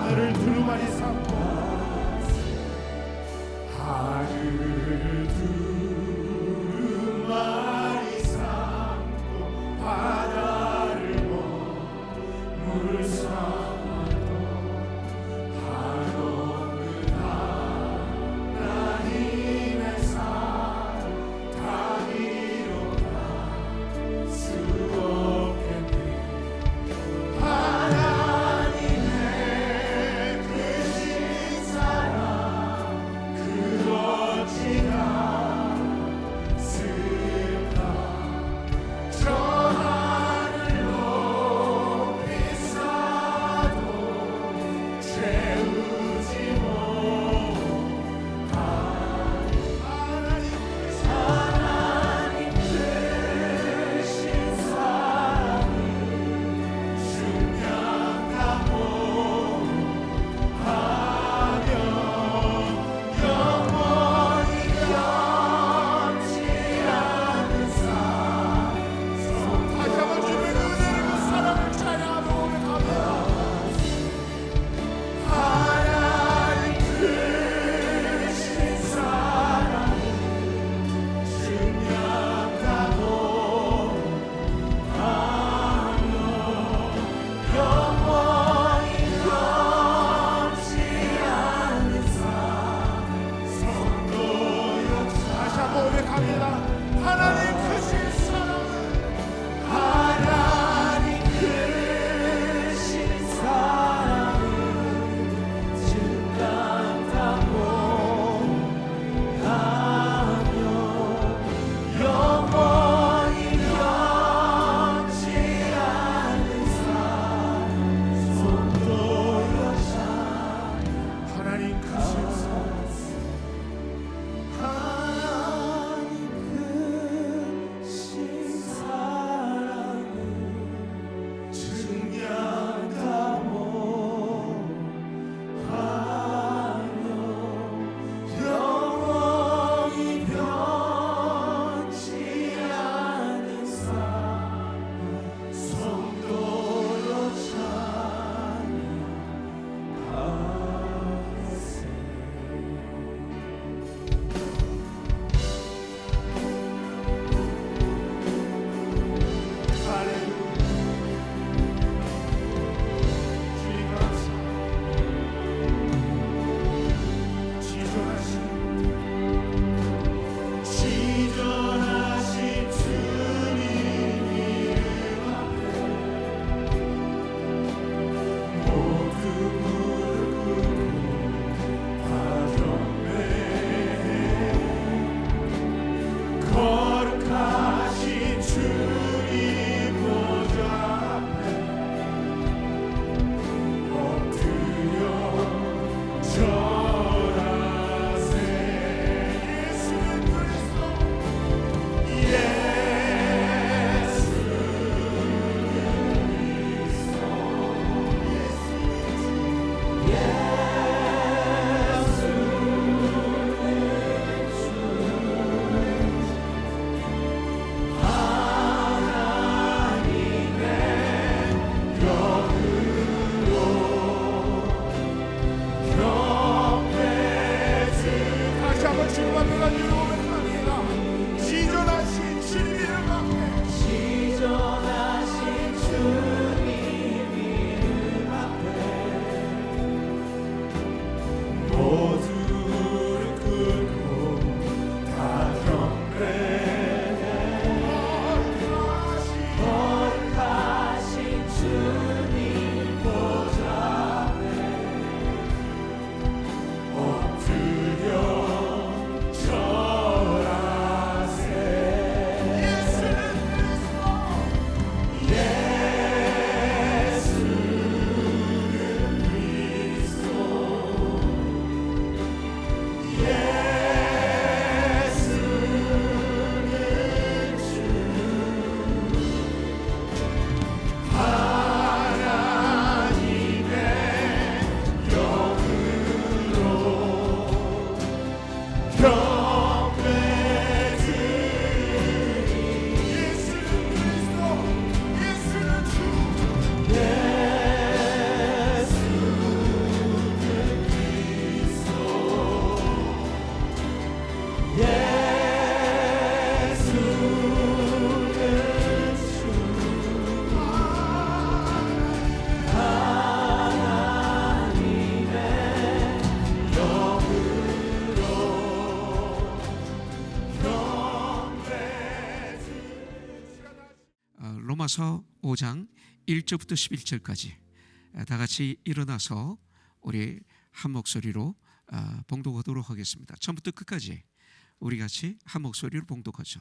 하늘을 두루마리 삼고 하늘을 두루마리 삼고 바다를 머물 삼아도 한없는 하나님의 사랑 다 이뤄갈 수 없겠네. 하나님의 크신 로마서 5장 1절부터 11절까지 다 같이 일어나서 우리 한 목소리로 봉독하도록 하겠습니다. 처음부터 끝까지 우리 같이 한 목소리로 봉독하죠.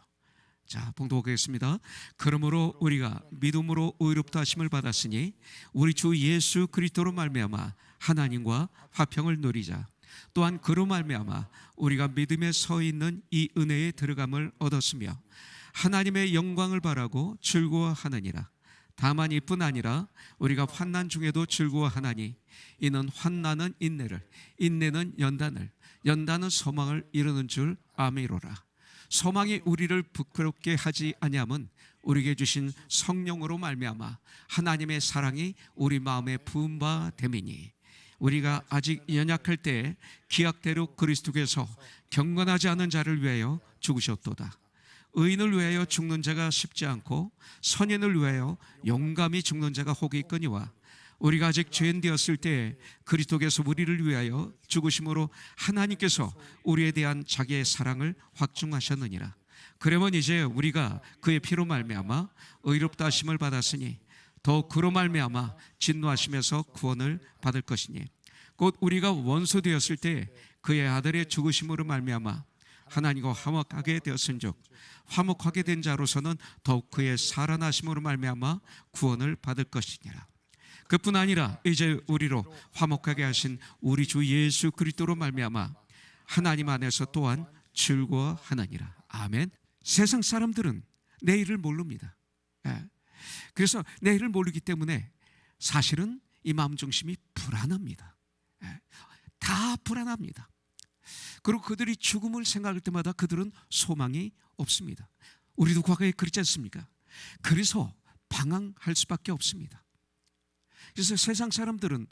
자, 봉독하겠습니다. 그러므로 우리가 믿음으로 의롭다 하심을 받았으니 우리 주 예수 그리스도로 말미암아 하나님과 화평을 누리자. 또한 그로 말미암아 우리가 믿음에 서 있는 이 은혜에 들어감을 얻었으며 하나님의 영광을 바라고 즐거워하느니라. 다만 이뿐 아니라 우리가 환난 중에도 즐거워하나니 이는 환난은 인내를, 인내는 연단을, 연단은 소망을 이루는 줄 아미로라. 소망이 우리를 부끄럽게 하지 아니함은 우리에게 주신 성령으로 말미암아 하나님의 사랑이 우리 마음에 부은 바 됨이니 우리가 아직 연약할 때에 기약대로 그리스도께서 경건하지 않은 자를 위하여 죽으셨도다. 의인을 위하여 죽는 자가 쉽지 않고 선인을 위하여 용감히 죽는 자가 혹이 있거니와 우리가 아직 죄인 되었을 때에 그리스도께서 우리를 위하여 죽으심으로 하나님께서 우리에 대한 자기의 사랑을 확증하셨느니라. 그러면 이제 우리가 그의 피로 말미암아 의롭다 하심을 받았으니 더 그로 말미암아 진노하심에서 구원을 받을 것이니 곧 우리가 원수 되었을 때 그의 아들의 죽으심으로 말미암아 하나님과 화목하게 되었은즉 화목하게 된 자로서는 더욱 그의 살아나심으로 말미암아 구원을 받을 것이니라. 그뿐 아니라 이제 우리로 화목하게 하신 우리 주 예수 그리스도로 말미암아 하나님 안에서 또한 즐거워하느니라. 아멘. 세상 사람들은 내일을 모릅니다. 그래서 내일을 모르기 때문에 사실은 이 마음 중심이 불안합니다. 다 불안합니다. 그리고 그들이 죽음을 생각할 때마다 그들은 소망이 없습니다. 우리도 과거에 그렇지 않습니까? 그래서 방황할 수밖에 없습니다. 그래서 세상 사람들은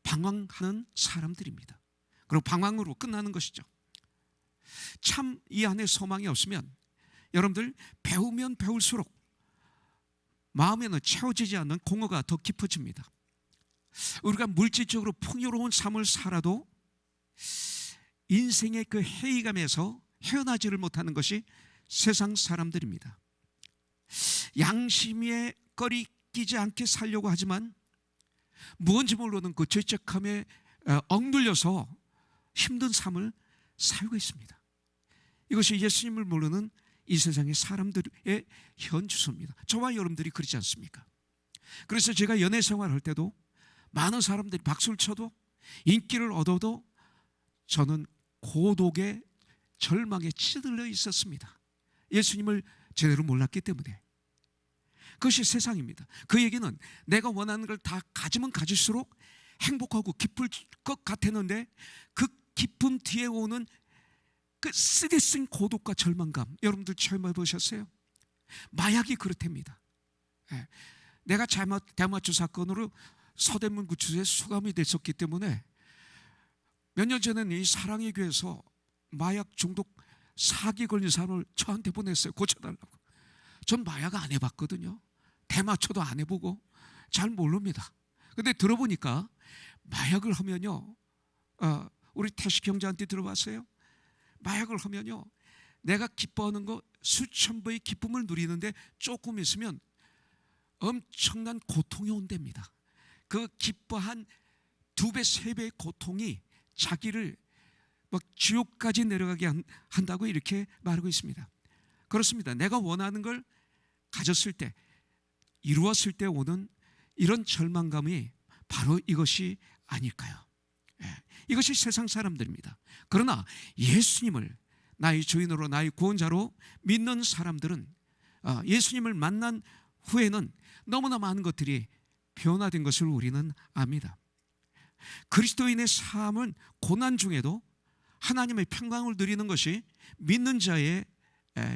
방황하는 사람들입니다. 그리고 방황으로 끝나는 것이죠. 참 이 안에 소망이 없으면 여러분들 배우면 배울수록 마음에는 채워지지 않는 공허가 더 깊어집니다. 우리가 물질적으로 풍요로운 삶을 살아도 인생의 그 해이감에서 헤어나지를 못하는 것이 세상 사람들입니다. 양심에 꺼리 끼지 않게 살려고 하지만 무언지 모르는 그 죄책감에 억눌려서 힘든 삶을 살고 있습니다. 이것이 예수님을 모르는 이 세상의 사람들의 현주소입니다. 저와 여러분들이 그렇지 않습니까? 그래서 제가 연애 생활할 때도 많은 사람들이 박수를 쳐도 인기를 얻어도 저는 고독의 절망에 치들려 있었습니다. 예수님을 제대로 몰랐기 때문에. 그것이 세상입니다. 그 얘기는 내가 원하는 걸 다 가지면 가질수록 행복하고 기쁠 것 같았는데 그 기쁨 뒤에 오는 그 쓰디쓴 고독과 절망감, 여러분들 체험해 보셨어요? 마약이 그렇답니다. 내가 대마초 사건으로 서대문 구치소에 수감이 됐었기 때문에 몇 년 전에는 이 사랑의 교회에서 마약 중독 사기 걸린 사람을 저한테 보냈어요. 고쳐달라고. 전 마약 안 해봤거든요. 대마초도 안 해보고 잘 모릅니다. 근데 들어보니까 마약을 하면요, 우리 태식 형제한테 들어봤어요? 마약을 하면요, 내가 기뻐하는 거 수천 배의 기쁨을 누리는데 조금 있으면 엄청난 고통이 온답니다. 그 기뻐한 2배, 3배의 고통이 자기를 막 지옥까지 내려가게 한다고 이렇게 말하고 있습니다. 그렇습니다. 내가 원하는 걸 가졌을 때, 이루었을 때 오는 이런 절망감이 바로 이것이 아닐까요? 이것이 세상 사람들입니다. 그러나 예수님을 나의 주인으로 나의 구원자로 믿는 사람들은 예수님을 만난 후에는 너무나 많은 것들이 변화된 것을 우리는 압니다. 그리스도인의 삶은 고난 중에도 하나님의 평강을 누리는 것이 믿는 자의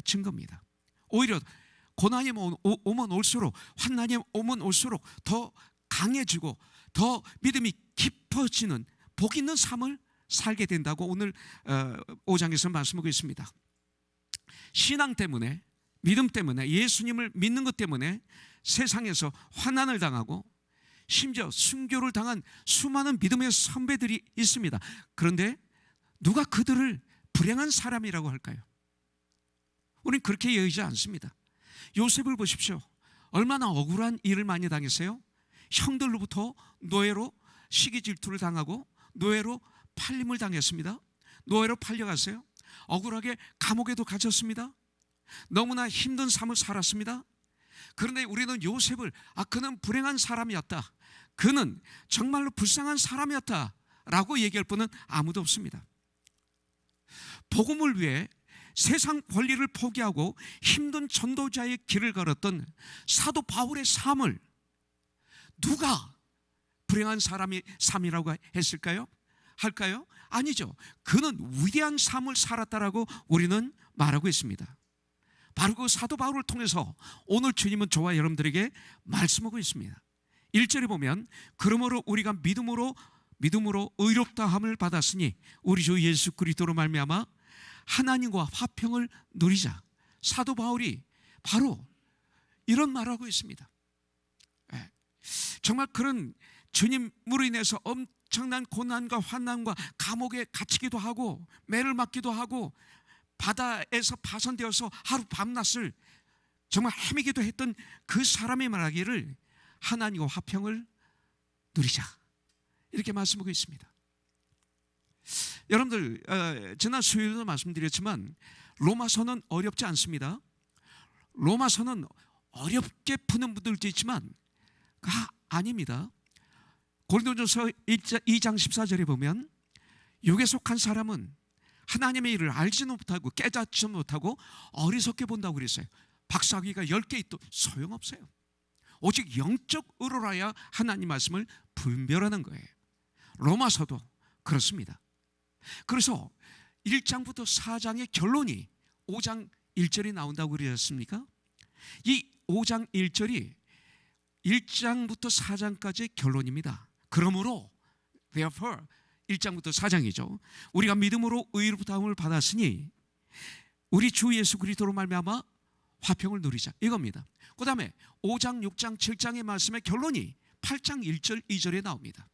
증거입니다. 오히려 고난이 오면 올수록, 환난이 오면 올수록 더 강해지고 더 믿음이 깊어지는 복 있는 삶을 살게 된다고 오늘 5장에서 말씀하고 있습니다. 신앙 때문에, 믿음 때문에, 예수님을 믿는 것 때문에 세상에서 환난을 당하고 심지어 순교를 당한 수많은 믿음의 선배들이 있습니다. 그런데 누가 그들을 불행한 사람이라고 할까요? 우리는 그렇게 여기지 않습니다. 요셉을 보십시오. 얼마나 억울한 일을 많이 당했어요? 형들로부터 노예로 시기 질투를 당하고 노예로 팔림을 당했습니다. 노예로 팔려갔어요. 억울하게 감옥에도 갇혔습니다. 너무나 힘든 삶을 살았습니다. 그런데 우리는 요셉을 그는 불행한 사람이었다, 그는 정말로 불쌍한 사람이었다 라고 얘기할 분은 아무도 없습니다. 복음을 위해 세상 권리를 포기하고 힘든 전도자의 길을 걸었던 사도 바울의 삶을 누가 불행한 사람의 삶이라고 했을까요? 할까요? 아니죠. 그는 위대한 삶을 살았다라고 우리는 말하고 있습니다. 바로 그 사도 바울을 통해서 오늘 주님은 저와 여러분들에게 말씀하고 있습니다. 1절에 보면 그러므로 우리가 믿음으로 의롭다함을 받았으니 우리 주 예수 그리스도로 말미암아 하나님과 화평을 누리자. 사도 바울이 바로 이런 말을 하고 있습니다. 정말 그런 주님으로 인해서 엄청난 고난과 환난과 감옥에 갇히기도 하고 매를 맞기도 하고 바다에서 파손되어서 하루 밤낮을 정말 헤매기도 했던 그 사람이 말하기를 하나님과 화평을 누리자, 이렇게 말씀하고 있습니다. 여러분들, 지난 수요일도 말씀드렸지만 로마서는 어렵지 않습니다. 로마서는 어렵게 푸는 분들도 있지만 아닙니다. 고린도전서 2장 14절에 보면 육에 속한 사람은 하나님의 일을 알지는 못하고 깨닫지 못하고 어리석게 본다고 그랬어요. 박사학위가 10개 있도 소용없어요. 오직 영적 의로라야 하나님 말씀을 분별하는 거예요. 로마서도 그렇습니다. 그래서 1장부터 4장의 결론이 5장 1절이 나온다고 그러셨습니까? 이 5장 1절이 1장부터 4장까지의 결론입니다. 그러므로 therefore 1장부터 4장이죠. 우리가 믿음으로 의롭다함을 받았으니 우리 주 예수 그리스도로 말미암아 화평을 누리자, 이겁니다. 그 다음에 5장, 6장, 7장의 말씀의 결론이 8장 1절, 2절에 나옵니다.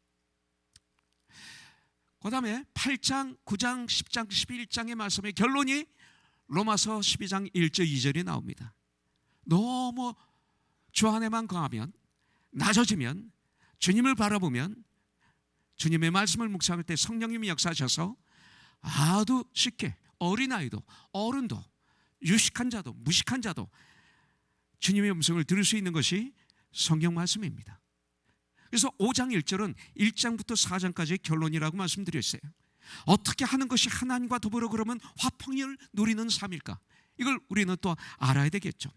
그 다음에 8장, 9장, 10장, 11장의 말씀의 결론이 로마서 12장 1절, 2절에 나옵니다. 너무 주 안에만 거하면, 낮아지면, 주님을 바라보면, 주님의 말씀을 묵상할 때 성령님이 역사하셔서 아주 쉽게 어린아이도 어른도 유식한 자도 무식한 자도 주님의 음성을 들을 수 있는 것이 성경 말씀입니다. 그래서 5장 1절은 1장부터 4장까지의 결론이라고 말씀드렸어요. 어떻게 하는 것이 하나님과 더불어 그러면 화평을 누리는 삶일까? 이걸 우리는 또 알아야 되겠죠.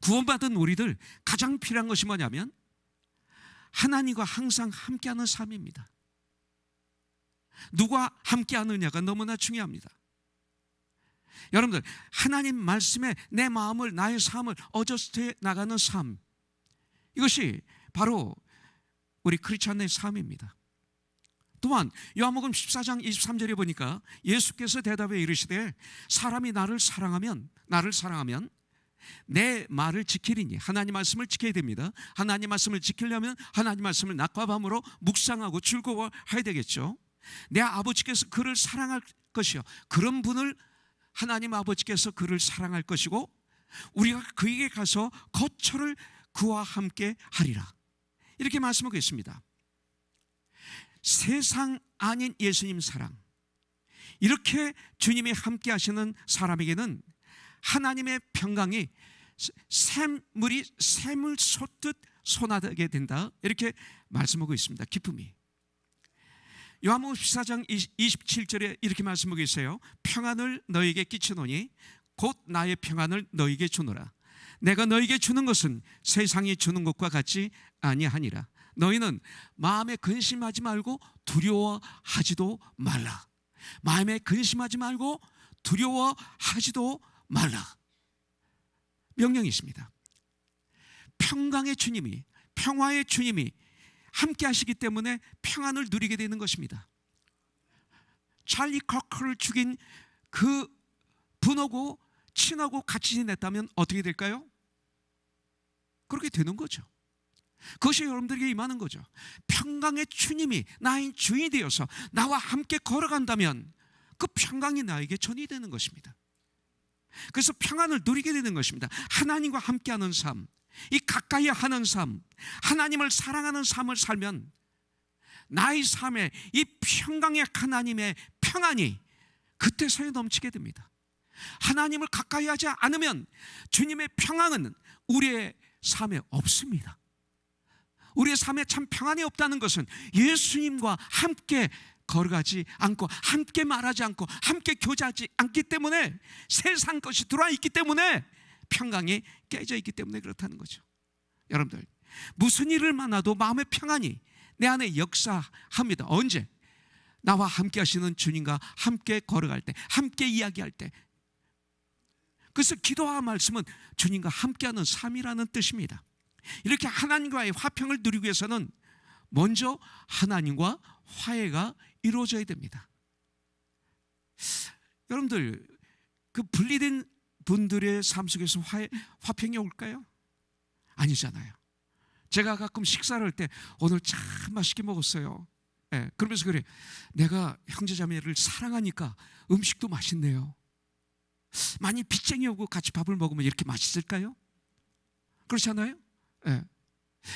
구원받은 우리들 가장 필요한 것이 뭐냐면 하나님과 항상 함께하는 삶입니다. 누가 함께하느냐가 너무나 중요합니다. 여러분들, 하나님 말씀에 내 마음을, 나의 삶을 어저스트해 나가는 삶, 이것이 바로 우리 크리스찬의 삶입니다. 또한 요한복음 14장 23절에 보니까 예수께서 대답해 이르시되 사람이 나를 사랑하면 내 말을 지키리니, 하나님 말씀을 지켜야 됩니다. 하나님 말씀을 지키려면 하나님 말씀을 낮과 밤으로 묵상하고 즐거워해야 되겠죠. 내 아버지께서 그를 사랑할 것이요, 그런 분을 하나님 아버지께서 그를 사랑할 것이고 우리가 그에게 가서 거처를 그와 함께 하리라, 이렇게 말씀하고 있습니다. 세상 아닌 예수님 사랑, 이렇게 주님이 함께 하시는 사람에게는 하나님의 평강이 샘을 솟듯 솟아나게 된다, 이렇게 말씀하고 있습니다. 기쁨이. 요한복음 14장 27절에 이렇게 말씀하고 있어요. 평안을 너에게 끼치노니 곧 나의 평안을 너에게 주노라. 내가 너에게 주는 것은 세상이 주는 것과 같지 아니하니라. 너희는 마음에 근심하지 말고 두려워하지도 말라. 마음에 근심하지 말고 두려워하지도 말라. 명령이 있습니다. 평강의 주님이, 평화의 주님이 함께 하시기 때문에 평안을 누리게 되는 것입니다. 찰리 커커를 죽인 그 분하고 친하고 같이 지냈다면 어떻게 될까요? 그렇게 되는 거죠. 그것이 여러분들에게 임하는 거죠. 평강의 주님이 나의 주인이 되어서 나와 함께 걸어간다면 그 평강이 나에게 전이 되는 것입니다. 그래서 평안을 누리게 되는 것입니다. 하나님과 함께하는 삶, 이 가까이 하는 삶, 하나님을 사랑하는 삶을 살면 나의 삶에 이 평강의 하나님의 평안이 그때서야 넘치게 됩니다. 하나님을 가까이 하지 않으면 주님의 평안은 우리의 삶에 없습니다. 우리의 삶에 참 평안이 없다는 것은 예수님과 함께 걸어가지 않고, 함께 말하지 않고, 함께 교제하지 않기 때문에, 세상 것이 들어와 있기 때문에, 평강이 깨져 있기 때문에 그렇다는 거죠. 여러분들, 무슨 일을 만나도 마음의 평안이 내 안에 역사합니다. 언제? 나와 함께 하시는 주님과 함께 걸어갈 때, 함께 이야기할 때. 그래서 기도와 말씀은 주님과 함께하는 삶이라는 뜻입니다. 이렇게 하나님과의 화평을 누리기 위해서는 먼저 하나님과 화해가 이루어져야 됩니다. 여러분들, 그 분리된 분들의 삶 속에서 화평이 올까요? 아니잖아요. 제가 가끔 식사를 할 때 오늘 참 맛있게 먹었어요. 네, 그러면서 그래, 내가 형제자매를 사랑하니까 음식도 맛있네요. 만약 빚쟁이하고 같이 밥을 먹으면 이렇게 맛있을까요? 그렇지 않아요? 네.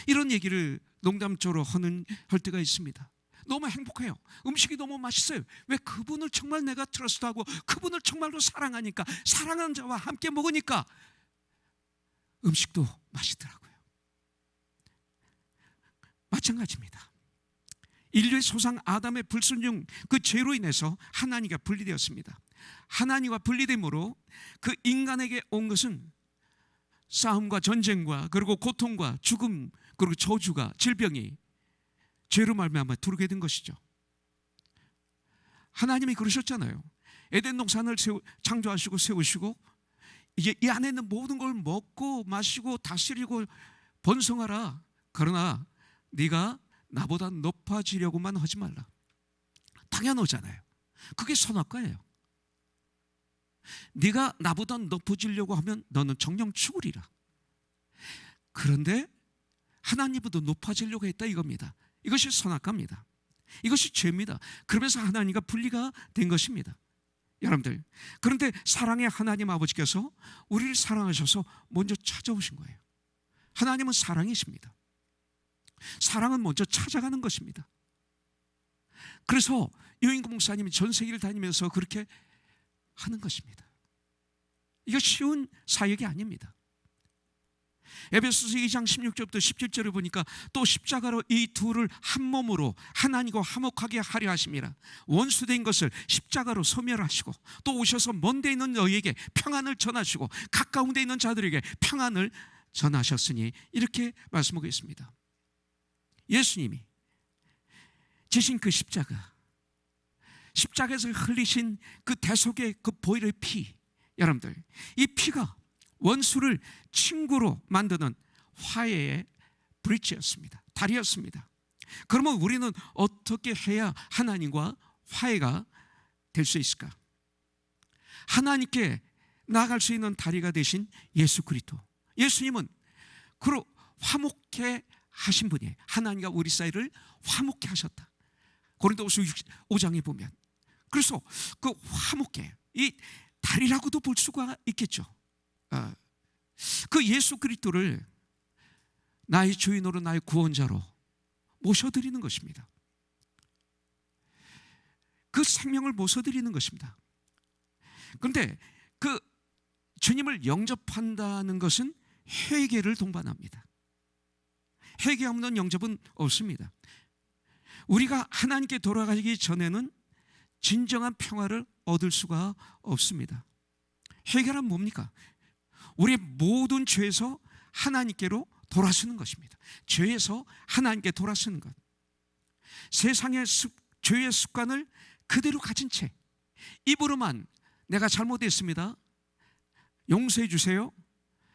이런 얘기를 농담조로 할 때가 있습니다. 너무 행복해요. 음식이 너무 맛있어요. 왜? 그분을 정말 내가 트러스트하고 그분을 정말로 사랑하니까, 사랑하는 자와 함께 먹으니까 음식도 맛있더라고요. 마찬가지입니다. 인류의 조상 아담의 불순종, 그 죄로 인해서 하나님과 분리되었습니다. 하나님과 분리됨으로 그 인간에게 온 것은 싸움과 전쟁과, 그리고 고통과 죽음, 그리고 저주가, 질병이 죄로 말미암아 들어오게 된 것이죠. 하나님이 그러셨잖아요. 에덴 동산을 창조하시고 세우시고, 이제 이 안에 있는 모든 걸 먹고 마시고 다스리고 번성하라. 그러나 네가 나보다 높아지려고만 하지 말라. 당연하잖아요. 그게 선악과예요. 네가 나보다 높아지려고 하면 너는 정령 죽으리라. 그런데 하나님보다 높아지려고 했다 이겁니다. 이것이 선악과입니다. 이것이 죄입니다. 그러면서 하나님과 분리가 된 것입니다. 여러분들, 그런데 사랑의 하나님 아버지께서 우리를 사랑하셔서 먼저 찾아오신 거예요. 하나님은 사랑이십니다. 사랑은 먼저 찾아가는 것입니다. 그래서 유인구 목사님이 전 세계를 다니면서 그렇게 하는 것입니다. 이거 쉬운 사역이 아닙니다. 에베소서 2장 16절부터 17절을 보니까 또 십자가로 이 둘을 한 몸으로 하나님과 화목하게 하려 하심이라. 원수된 것을 십자가로 소멸하시고 또 오셔서 먼 데 있는 너희에게 평안을 전하시고 가까운 데 있는 자들에게 평안을 전하셨으니, 이렇게 말씀하고 있습니다. 예수님이 지신 그 십자가에서 흘리신 그 대속의 그 보혈의 피, 여러분들, 이 피가 원수를 친구로 만드는 화해의 브릿지였습니다. 다리였습니다. 그러면 우리는 어떻게 해야 하나님과 화해가 될 수 있을까? 하나님께 나아갈 수 있는 다리가 되신 예수 그리스도, 예수님은 그로 화목해 하신 분이에요. 하나님과 우리 사이를 화목해 하셨다. 고린도후서 5장에 보면, 그래서 그 화목해, 이 다리라고도 볼 수가 있겠죠. 그 예수 그리스도를 나의 주인으로, 나의 구원자로 모셔드리는 것입니다. 그 생명을 모셔드리는 것입니다. 그런데 그 주님을 영접한다는 것은 회개를 동반합니다. 회개 없는 영접은 없습니다. 우리가 하나님께 돌아가기 전에는 진정한 평화를 얻을 수가 없습니다. 회개란 뭡니까? 우리의 모든 죄에서 하나님께로 돌아서는 것입니다. 죄에서 하나님께 돌아서는 것. 세상의 죄의 습관을 그대로 가진 채 입으로만 내가 잘못했습니다, 용서해 주세요,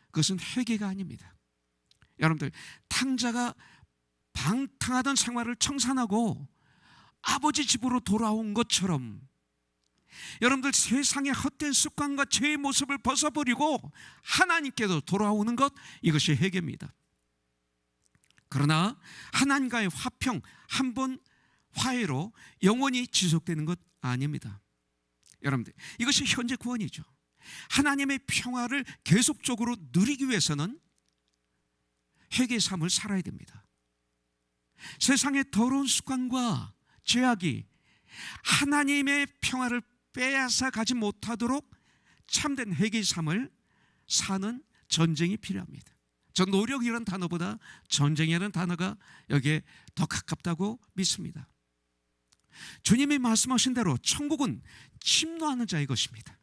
그것은 회개가 아닙니다. 여러분들, 탕자가 방탕하던 생활을 청산하고 아버지 집으로 돌아온 것처럼 여러분들 세상의 헛된 습관과 죄의 모습을 벗어버리고 하나님께도 돌아오는 것, 이것이 회개입니다. 그러나 하나님과의 화평, 한 번 화해로 영원히 지속되는 것 아닙니다. 여러분들, 이것이 현재 구원이죠. 하나님의 평화를 계속적으로 누리기 위해서는 회개의 삶을 살아야 됩니다. 세상의 더러운 습관과 죄악이 하나님의 평화를 빼앗아 가지 못하도록 참된 회개의 삶을 사는 전쟁이 필요합니다. 저 노력이라는 단어보다 전쟁이라는 단어가 여기에 더 가깝다고 믿습니다. 주님이 말씀하신 대로 천국은 침노하는 자의 것입니다.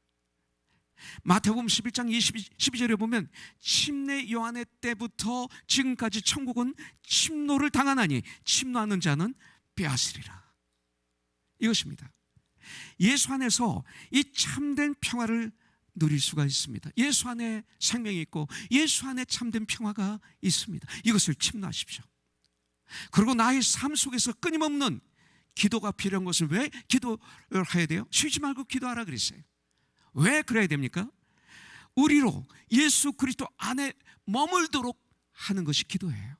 마태복음 11장 12절에 보면 침례 요한의 때부터 지금까지 천국은 침노를 당하나니 침노하는 자는 빼앗으리라. 이것입니다. 예수 안에서 이 참된 평화를 누릴 수가 있습니다. 예수 안에 생명이 있고 예수 안에 참된 평화가 있습니다. 이것을 침노하십시오. 그리고 나의 삶 속에서 끊임없는 기도가 필요한 것을 왜 기도를 해야 돼요? 쉬지 말고 기도하라 그랬어요. 왜 그래야 됩니까? 우리로 예수 그리스도 안에 머물도록 하는 것이 기도예요.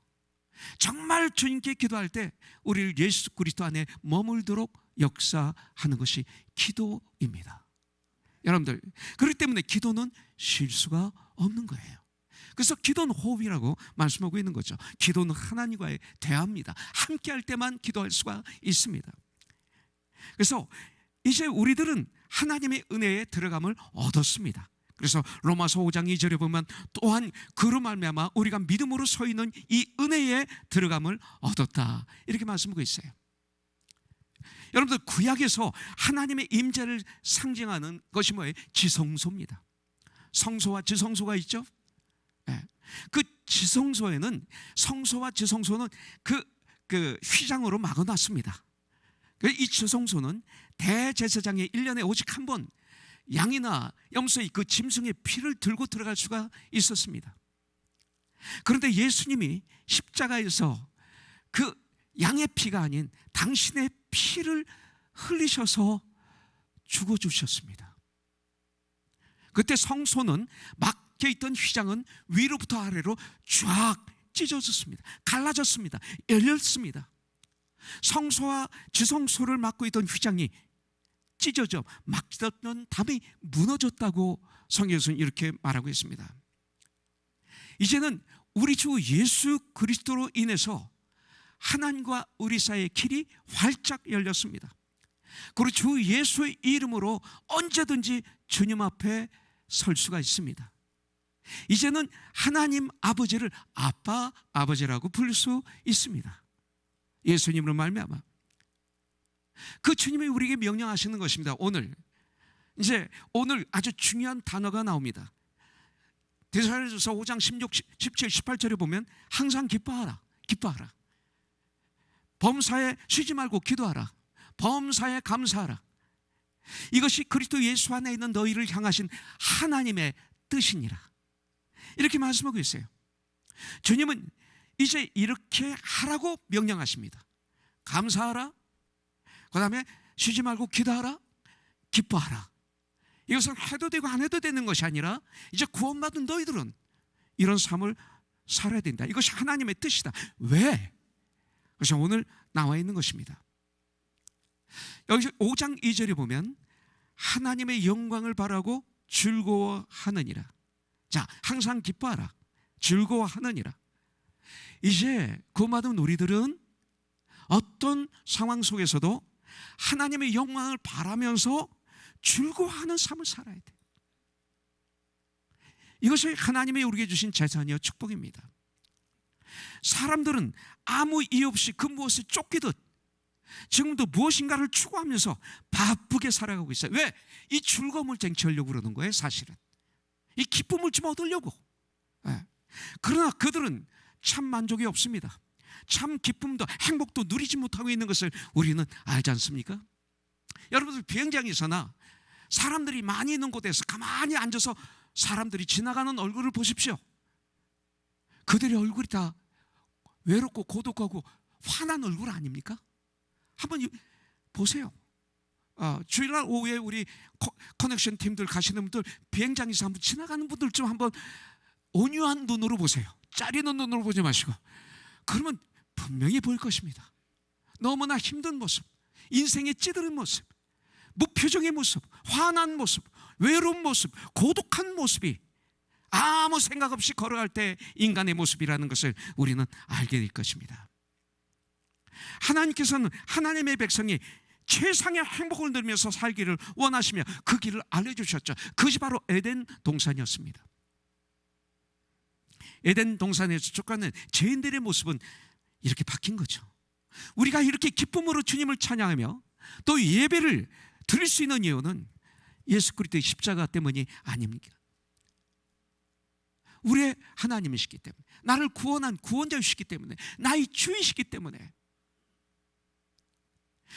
정말 주님께 기도할 때 우리를 예수 그리스도 안에 머물도록 역사하는 것이 기도입니다. 여러분들, 그렇기 때문에 기도는 쉴 수가 없는 거예요. 그래서 기도는 호흡이라고 말씀하고 있는 거죠. 기도는 하나님과의 대화입니다. 함께 할 때만 기도할 수가 있습니다. 그래서 이제 우리들은 하나님의 은혜에 들어감을 얻었습니다. 그래서 로마서 5장 2절에 보면 또한 그로 말미암아 우리가 믿음으로 서 있는 이 은혜에 들어감을 얻었다, 이렇게 말씀하고 있어요. 여러분들, 구약에서 하나님의 임재를 상징하는 것이 뭐예요? 지성소입니다. 성소와 지성소가 있죠. 네. 그 지성소에는, 성소와 지성소는 그 휘장으로 막아놨습니다. 이 지성소는 대제사장이 1년에 오직 한 번 양이나 염소의 그 짐승의 피를 들고 들어갈 수가 있었습니다. 그런데 예수님이 십자가에서 그 양의 피가 아닌 당신의 피를 흘리셔서 죽어주셨습니다. 그때 성소는 막혀있던 휘장은 위로부터 아래로 쫙 찢어졌습니다. 갈라졌습니다. 열렸습니다. 성소와 지성소를 막고 있던 휘장이 찢어져 막혔던 담이 무너졌다고 성경에서는 이렇게 말하고 있습니다. 이제는 우리 주 예수 그리스도로 인해서 하나님과 우리 사이의 길이 활짝 열렸습니다. 그리고 주 예수의 이름으로 언제든지 주님 앞에 설 수가 있습니다. 이제는 하나님 아버지를 아빠, 아버지라고 부를 수 있습니다. 예수님으로 말미암아 그 주님이 우리에게 명령하시는 것입니다. 오늘 아주 중요한 단어가 나옵니다. 데살로니가서 5장 16, 17, 18절에 보면 항상 기뻐하라, 기뻐하라. 범사에 쉬지 말고 기도하라. 범사에 감사하라. 이것이 그리스도 예수 안에 있는 너희를 향하신 하나님의 뜻이니라. 이렇게 말씀하고 있어요. 주님은 이제 이렇게 하라고 명령하십니다. 감사하라, 그 다음에 쉬지 말고 기도하라, 기뻐하라. 이것은 해도 되고 안 해도 되는 것이 아니라 이제 구원받은 너희들은 이런 삶을 살아야 된다. 이것이 하나님의 뜻이다. 왜? 그래서 오늘 나와 있는 것입니다. 여기 5장 2절에 보면 하나님의 영광을 바라고 즐거워하느니라. 자, 항상 기뻐하라, 즐거워하느니라. 이제 구원받은 우리들은 어떤 상황 속에서도 하나님의 영광을 바라면서 즐거워하는 삶을 살아야 돼. 이것이 하나님이 우리에게 주신 재산이요 축복입니다. 사람들은 아무 이유 없이 그 무엇에 쫓기듯 지금도 무엇인가를 추구하면서 바쁘게 살아가고 있어요. 왜? 이 즐거움을 쟁취하려고 그러는 거예요. 사실은 이 기쁨을 좀 얻으려고. 그러나 그들은 참 만족이 없습니다. 참 기쁨도 행복도 누리지 못하고 있는 것을 우리는 알지 않습니까? 여러분들, 비행장에서나 사람들이 많이 있는 곳에서 가만히 앉아서 사람들이 지나가는 얼굴을 보십시오. 그들의 얼굴이 다 외롭고 고독하고 화난 얼굴 아닙니까? 한번 보세요. 주일날 오후에 우리 커넥션 팀들 가시는 분들, 비행장에서 한번 지나가는 분들 좀 한번 온유한 눈으로 보세요. 짜리는 눈으로 보지 마시고. 그러면 분명히 보일 것입니다. 너무나 힘든 모습, 인생에 찌드는 모습, 무표정의 모습, 화난 모습, 외로운 모습, 고독한 모습이 아무 생각 없이 걸어갈 때 인간의 모습이라는 것을 우리는 알게 될 것입니다. 하나님께서는 하나님의 백성이 최상의 행복을 누리면서 살기를 원하시며 그 길을 알려주셨죠. 그것이 바로 에덴 동산이었습니다. 에덴 동산에서 쫓겨난 죄인들의 모습은 이렇게 바뀐 거죠. 우리가 이렇게 기쁨으로 주님을 찬양하며 또 예배를 드릴 수 있는 이유는 예수 그리스도의 십자가 때문이 아닙니까? 우리의 하나님이시기 때문에, 나를 구원한 구원자이시기 때문에, 나의 주이시기 때문에.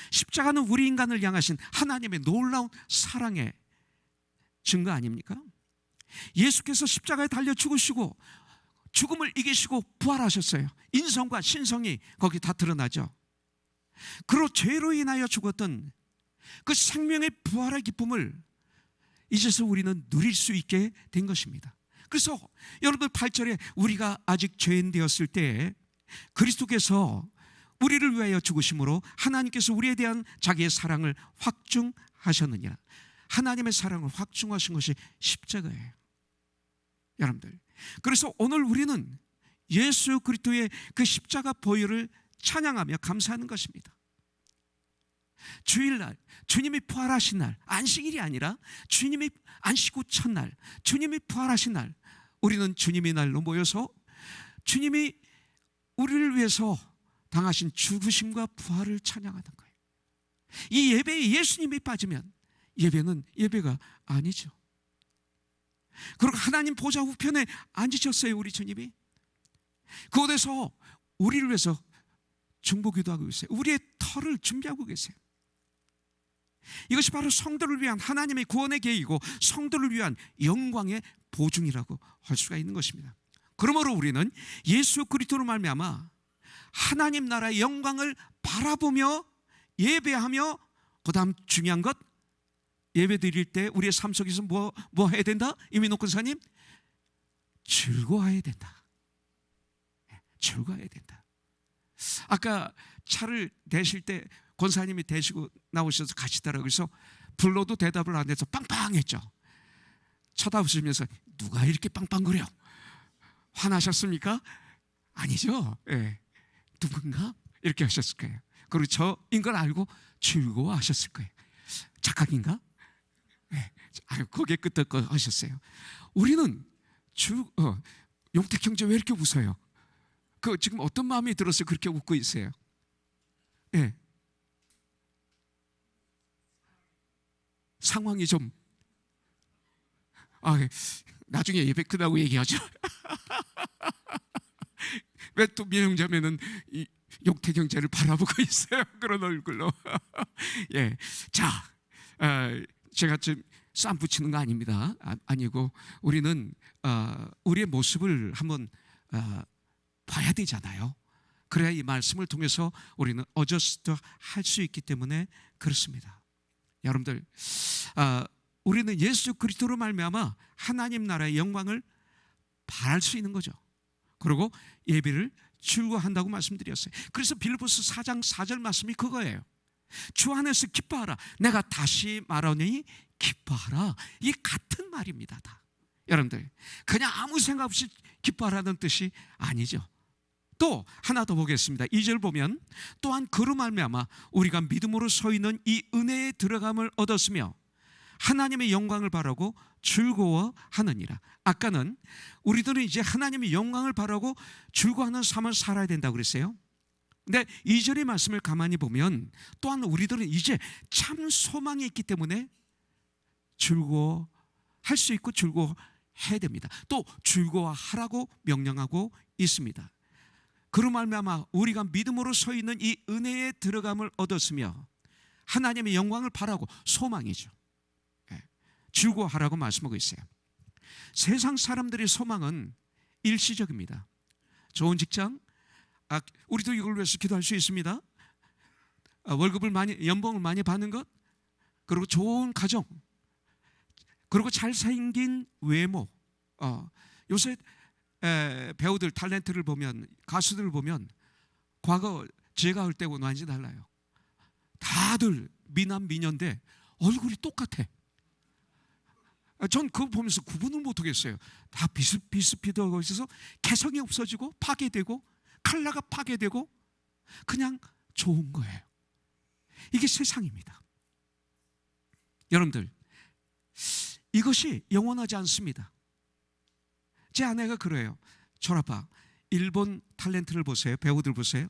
십자가는 우리 인간을 향하신 하나님의 놀라운 사랑의 증거 아닙니까? 예수께서 십자가에 달려 죽으시고 죽음을 이기시고 부활하셨어요. 인성과 신성이 거기 다 드러나죠. 그로 죄로 인하여 죽었던 그 생명의 부활의 기쁨을 이제서 우리는 누릴 수 있게 된 것입니다. 그래서 여러분 8절에 우리가 아직 죄인 되었을 때 그리스도께서 우리를 위하여 죽으심으로 하나님께서 우리에 대한 자기의 사랑을 확증하셨느니라. 하나님의 사랑을 확증하신 것이 십자가예요, 여러분들. 그래서 오늘 우리는 예수 그리스도의 그 십자가 보혈을 찬양하며 감사하는 것입니다. 주일날, 주님이 부활하신 날, 안식일이 아니라 주님이 안식 후 첫날, 주님이 부활하신 날, 우리는 주님의 날로 모여서 주님이 우리를 위해서 당하신 죽으심과 부활을 찬양하는 거예요. 이 예배에 예수님이 빠지면 예배는 예배가 아니죠. 그리고 하나님 보좌 우편에 앉으셨어요, 우리 주님이. 그곳에서 우리를 위해서 중보기도 하고 계세요. 우리의 터를 준비하고 계세요. 이것이 바로 성도를 위한 하나님의 구원의 계획이고 성도를 위한 영광의 보증이라고 할 수가 있는 것입니다. 그러므로 우리는 예수 그리스도로 말미암아 하나님 나라의 영광을 바라보며 예배하며, 그 다음 중요한 것, 예배 드릴 때 우리의 삶 속에서 뭐 해야 된다? 이민호 권사님, 즐거워해야 된다. 즐거워해야 된다. 아까 차를 대실 때 권사님이 대시고 나오셔서 가시더라고요. 그래서 불러도 대답을 안 해서 빵빵했죠. 쳐다보시면서 누가 이렇게 빵빵거려? 화나셨습니까? 아니죠. 예. 누군가 이렇게 하셨을 거예요. 그리고 저인 걸 알고 즐거워하셨을 거예요. 착각인가? 네. 고개 끄덕끄덕 하셨어요. 우리는 용택 형제 왜 이렇게 웃어요? 그 지금 어떤 마음이 들어서 그렇게 웃고 있어요? 네. 상황이 좀 나중에 예배 끝나고 얘기하죠. 왜 또 미형자매는 용택 형제를 바라보고 있어요? 그런 얼굴로. 예, 자, 제가 좀 쌈 붙이는 거 아닙니다. 아니고 우리는 우리의 모습을 한번 봐야 되잖아요. 그래야 이 말씀을 통해서 우리는 어저스트 할 수 있기 때문에 그렇습니다. 여러분들, 우리는 예수 그리스도로 말미암아 하나님 나라의 영광을 바랄 수 있는 거죠. 그리고 예배를 즐거워한다고 말씀드렸어요. 그래서 빌립보서 4장 4절 말씀이 그거예요. 주 안에서 기뻐하라. 내가 다시 말하니 기뻐하라. 이 같은 말입니다. 다. 여러분들, 그냥 아무 생각 없이 기뻐하라는 뜻이 아니죠. 또 하나 더 보겠습니다. 2절 보면 또한 그로 말미암아 우리가 믿음으로 서 있는 이 은혜에 들어감을 얻었으며 하나님의 영광을 바라고 즐거워하느니라. 아까는 우리들은 이제 하나님의 영광을 바라고 즐거워하는 삶을 살아야 된다고 그랬어요. 근데 2절의 말씀을 가만히 보면 또한 우리들은 이제 참 소망이 있기 때문에 즐거워할 수 있고 즐거워해야 됩니다. 또 즐거워하라고 명령하고 있습니다. 그로 말미암아 우리가 믿음으로 서 있는 이 은혜에 들어감을 얻었으며 하나님의 영광을 바라고, 소망이죠. 즐거워하라고 말씀하고 있어요. 세상 사람들의 소망은 일시적입니다. 좋은 직장, 우리도 이걸 위해서 기도할 수 있습니다. 월급을 연봉을 많이 받는 것, 그리고 좋은 가정, 그리고 잘생긴 외모. 요새 배우들 탤런트를 보면, 가수들을 보면 과거 제가 할 때하고는 완전히 달라요. 다들 미남 미녀인데 얼굴이 똑같아. 전 그거 보면서 구분을 못하겠어요. 다 비슷비슷하고 있어서 개성이 없어지고 파괴되고 컬러가 파괴되고 그냥 좋은 거예요. 이게 세상입니다. 여러분들, 이것이 영원하지 않습니다. 제 아내가 그래요. 철아빠, 일본 탤런트를 보세요. 배우들 보세요.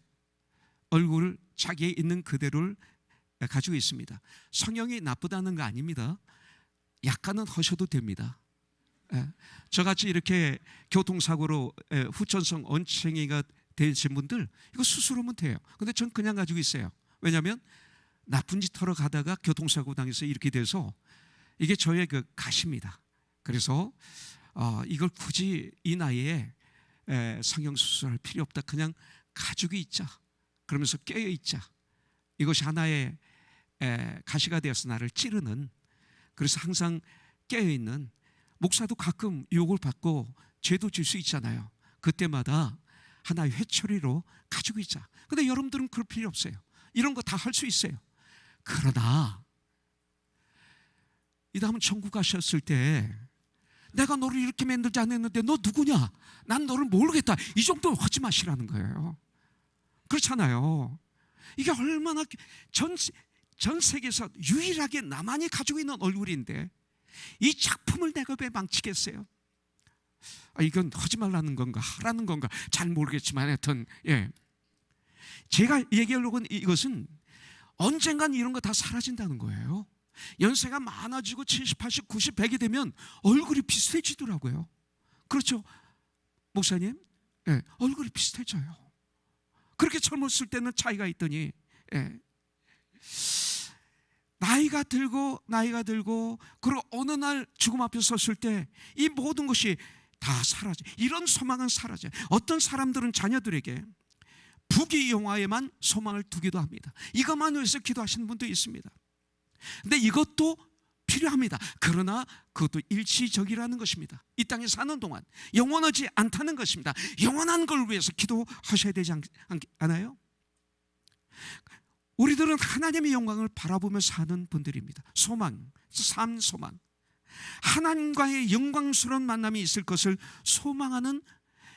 얼굴을 자기의 있는 그대로를 가지고 있습니다. 성형이 나쁘다는 거 아닙니다. 약간은 하셔도 됩니다. 저같이 이렇게 교통사고로 후천성 언챙이가 되신 분들 이거 수술하면 돼요. 근데 전 그냥 가지고 있어요. 왜냐하면 나쁜 짓 하러 가다가 교통사고 당해서 이렇게 돼서 이게 저의 그 가시입니다. 그래서 이걸 굳이 이 나이에 성형수술할 필요 없다. 그냥 가지고 있자. 그러면서 깨어있자. 이것이 하나의 가시가 되어서 나를 찌르는, 그래서 항상 깨어있는, 목사도 가끔 유혹을 받고 죄도 질 수 있잖아요. 그때마다 하나의 회초리로 가지고 있자. 근데 여러분들은 그럴 필요 없어요. 이런 거 다 할 수 있어요. 그러나 이 다음 천국 가셨을 때 내가 너를 이렇게 만들지 않았는데 너 누구냐? 난 너를 모르겠다. 이 정도 하지 마시라는 거예요. 그렇잖아요. 이게 얼마나 전 세계에서 유일하게 나만이 가지고 있는 얼굴인데 이 작품을 내가 왜 망치겠어요? 이건 하지 말라는 건가 하라는 건가 잘 모르겠지만 하여튼 제가 얘기하려고 하는 이것은 언젠간 이런 거 다 사라진다는 거예요. 연세가 많아지고 70, 80, 90, 100이 되면 얼굴이 비슷해지더라고요. 그렇죠? 목사님? 얼굴이 비슷해져요. 그렇게 젊었을 때는 차이가 있더니 나이가 들고 그리고 어느 날 죽음 앞에 섰을 때 이 모든 것이 다 사라져. 이런 소망은 사라져요. 어떤 사람들은 자녀들에게 부귀영화에만 소망을 두기도 합니다. 이것만 위해서 기도하시는 분도 있습니다. 근데 이것도 필요합니다. 그러나 그것도 일시적이라는 것입니다. 이 땅에 사는 동안 영원하지 않다는 것입니다. 영원한 걸 위해서 기도하셔야 되지 않아요? 우리들은 하나님의 영광을 바라보며 사는 분들입니다. 소망, 삶 소망. 하나님과의 영광스러운 만남이 있을 것을 소망하는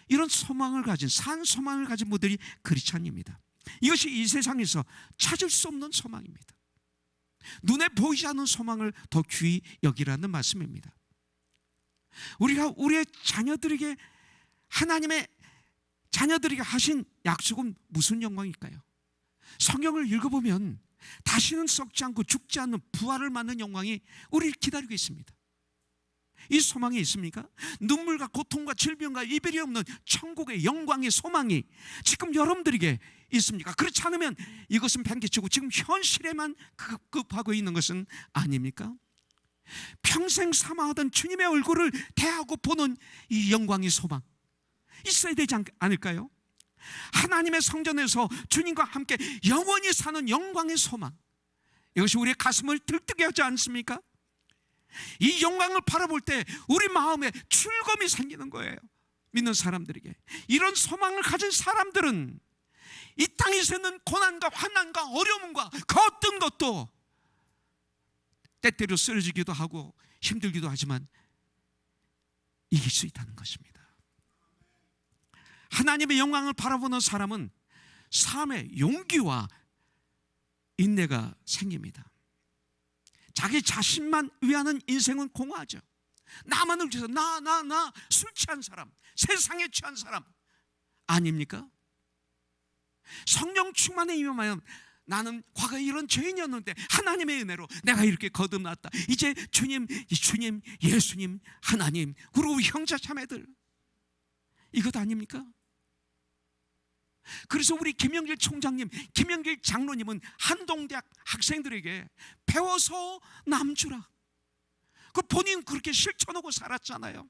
이런 소망을 가진, 산 소망을 가진 분들이 크리스찬입니다. 이것이 이 세상에서 찾을 수 없는 소망입니다. 눈에 보이지 않는 소망을 더 귀히 여기라는 말씀입니다. 우리가 우리의 자녀들에게, 하나님의 자녀들에게 하신 약속은 무슨 영광일까요? 성경을 읽어보면 다시는 썩지 않고 죽지 않는 부활을 맞는 영광이 우리를 기다리고 있습니다. 이 소망이 있습니까? 눈물과 고통과 질병과 이별이 없는 천국의 영광의 소망이 지금 여러분들에게 있습니까? 그렇지 않으면 이것은 팽개치고 지금 현실에만 급급하고 있는 것은 아닙니까? 평생 사모하던 주님의 얼굴을 대하고 보는 이 영광의 소망 있어야 되지 않을까요? 하나님의 성전에서 주님과 함께 영원히 사는 영광의 소망, 이것이 우리의 가슴을 들뜨게 하지 않습니까? 이 영광을 바라볼 때 우리 마음에 출검이 생기는 거예요. 믿는 사람들에게. 이런 소망을 가진 사람들은 이 땅에서 있는 고난과 환난과 어려움과 그 어떤 것도 때때로 쓰러지기도 하고 힘들기도 하지만 이길 수 있다는 것입니다. 하나님의 영광을 바라보는 사람은 삶의 용기와 인내가 생깁니다. 자기 자신만 위하는 인생은 공허하죠. 나만을 위해서 나 술 취한 사람, 세상에 취한 사람 아닙니까? 성령 충만에 임하면 나는 과거에 이런 죄인이었는데 하나님의 은혜로 내가 이렇게 거듭났다. 이제 주님, 예수님, 하나님, 그리고 형제 자매들, 이것 아닙니까? 그래서 우리 김영길 총장님, 김영길 장로님은 한동대학 학생들에게 배워서 남주라. 그 본인 그렇게 실천하고 살았잖아요.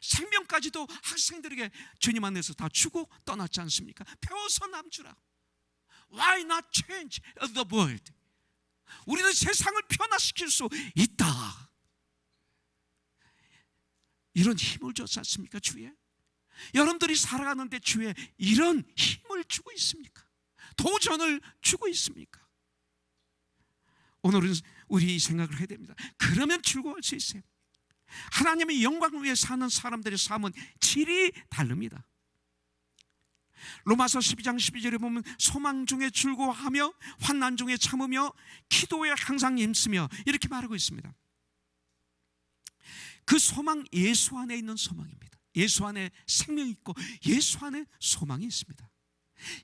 생명까지도 학생들에게 주님 안에서 다 주고 떠났지 않습니까? 배워서 남주라. Why not change the world? 우리는 세상을 변화시킬 수 있다. 이런 힘을 줬지 않습니까, 주에? 여러분들이 살아가는데 주에 이런 힘을 주고 있습니까? 도전을 주고 있습니까? 오늘은 우리 생각을 해야 됩니다. 그러면 즐거워할 수 있어요. 하나님의 영광을 위해 사는 사람들의 삶은 질이 다릅니다. 로마서 12장 12절에 보면 소망 중에 즐거워하며 환난 중에 참으며 기도에 항상 힘쓰며 이렇게 말하고 있습니다. 그 소망, 예수 안에 있는 소망입니다. 예수 안에 생명이 있고 예수 안에 소망이 있습니다.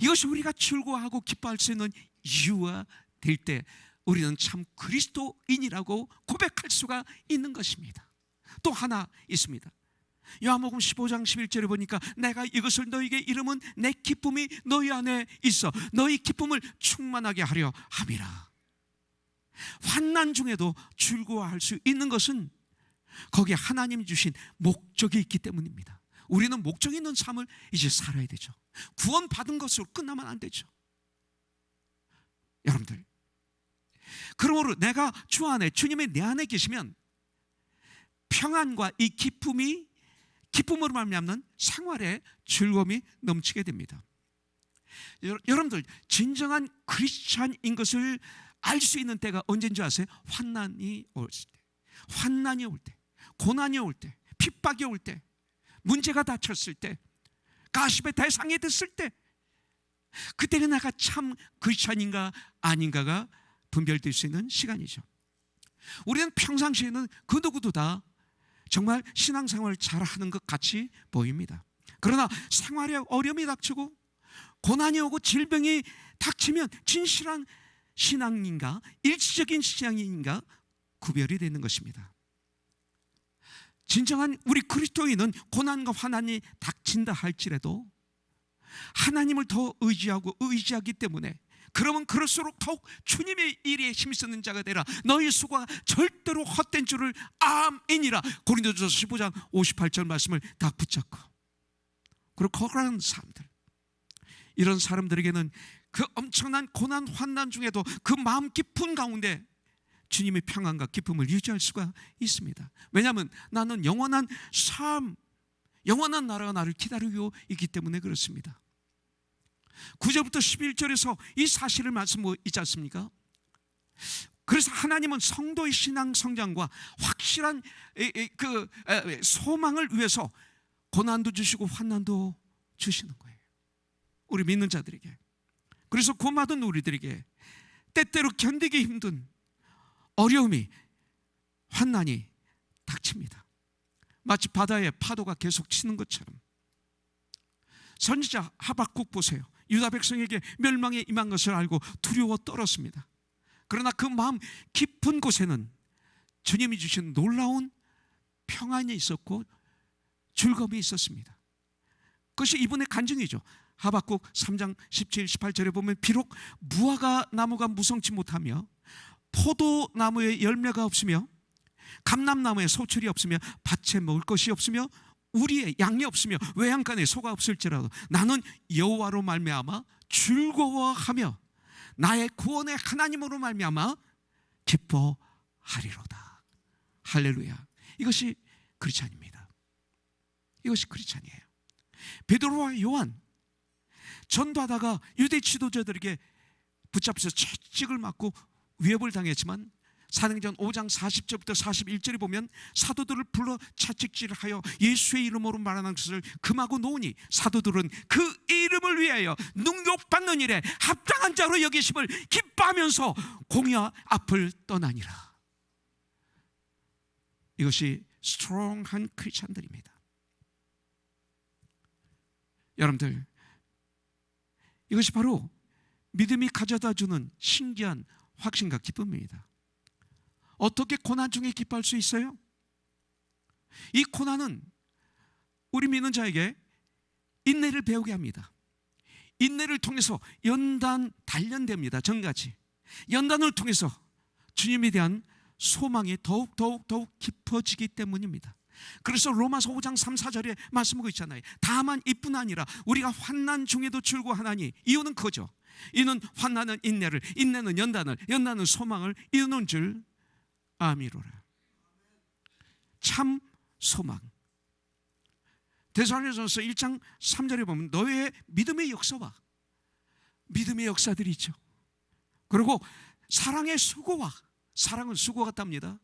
이것이 우리가 즐거워하고 기뻐할 수 있는 이유가 될 때 우리는 참 그리스도인이라고 고백할 수가 있는 것입니다. 또 하나 있습니다. 요한복음 15장 11절에 보니까 내가 이것을 너희에게 이름은 내 기쁨이 너희 안에 있어 너희 기쁨을 충만하게 하려 함이라. 환난 중에도 즐거워할 수 있는 것은 거기에 하나님이 주신 목적이 있기 때문입니다. 우리는 목적 있는 삶을 이제 살아야 되죠. 구원받은 것으로 끝나면 안 되죠. 여러분들, 그러므로 내가 주 안에, 주님의 내 안에 계시면 평안과 이 기쁨으로 말미암는 생활에 즐거움이 넘치게 됩니다. 여러분들, 진정한 크리스찬인 것을 알 수 있는 때가 언제인 줄 아세요? 환난이 올 때, 환난이 올 때, 고난이 올 때, 핍박이 올 때, 문제가 닥쳤을 때, 가십의 대상이 됐을 때, 그때가 내가 참 크리스찬인가 아닌가가 분별될 수 있는 시간이죠. 우리는 평상시에는 그 누구도 다 정말 신앙생활을 잘하는 것 같이 보입니다. 그러나 생활에 어려움이 닥치고 고난이 오고 질병이 닥치면 진실한 신앙인가 일시적인 신앙인가 구별이 되는 것입니다. 진정한 우리 그리스도인은 고난과 환난이 닥친다 할지라도 하나님을 더 의지하기 때문에 그러면 그럴수록 더욱 주님의 일에 힘쓰는 자가 되라. 너희 수고가 절대로 헛된 줄을 아멘이라. 고린도전서 15장 58절 말씀을 다 붙잡고, 그리고 거룩한 사람들, 이런 사람들에게는 그 엄청난 고난 환난 중에도 그 마음 깊은 가운데 주님의 평안과 기쁨을 유지할 수가 있습니다. 왜냐하면 나는 영원한 삶, 영원한 나라가 나를 기다리고 있기 때문에 그렇습니다. 9절부터 11절에서 이 사실을 말씀하고 있지 않습니까? 그래서 하나님은 성도의 신앙 성장과 확실한 그 소망을 위해서 고난도 주시고 환난도 주시는 거예요. 우리 믿는 자들에게. 그래서 구원받은 우리들에게 때때로 견디기 힘든 어려움이, 환난이 닥칩니다. 마치 바다에 파도가 계속 치는 것처럼. 선지자 하박국 보세요. 유다 백성에게 멸망에 임한 것을 알고 두려워 떨었습니다. 그러나 그 마음 깊은 곳에는 주님이 주신 놀라운 평안이 있었고 즐거움이 있었습니다. 그것이 이분의 간증이죠. 하박국 3장 17, 18절에 보면 비록 무화과 나무가 무성치 못하며 포도나무에 열매가 없으며 감람나무에 소출이 없으며 밭에 먹을 것이 없으며 우리의 양이 없으며 외양간에 소가 없을지라도 나는 여호와로 말미암아 즐거워하며 나의 구원의 하나님으로 말미암아 기뻐하리로다. 할렐루야. 이것이 크리스찬입니다. 이것이 크리스찬이에요. 베드로와 요한 전도하다가 유대 지도자들에게 붙잡혀서 채찍을 맞고 위협을 당했지만 사도행전 5장 40절부터 41절에 보면 사도들을 불러 채찍질을 하여 예수의 이름으로 말하는 것을 금하고 놓으니 사도들은 그 이름을 위하여 능욕받는 일에 합당한 자로 여기심을 기뻐하면서 공야 앞을 떠나니라. 이것이 스트롱한 크리스찬들입니다. 여러분들, 이것이 바로 믿음이 가져다 주는 신기한 확신과 기쁨입니다. 어떻게 고난 중에 기뻐할 수 있어요? 이 고난은 우리 믿는 자에게 인내를 배우게 합니다. 인내를 통해서 연단 단련됩니다. 전같이 연단을 통해서 주님에 대한 소망이 더욱 깊어지기 때문입니다. 그래서 로마서 5장 3, 4절에 말씀하고 있잖아요. 다만 이뿐 아니라 우리가 환난 중에도 즐거워하나니, 이유는 그거죠. 이는 환난은 인내를, 인내는 연단을, 연단은 소망을 이루는 줄 아미로라. 참 소망. 데살로니가전서 1장 3절에 보면 너의 믿음의 역사와 믿음의 역사들이 있죠. 그리고 사랑의 수고와, 사랑은 수고 같답니다.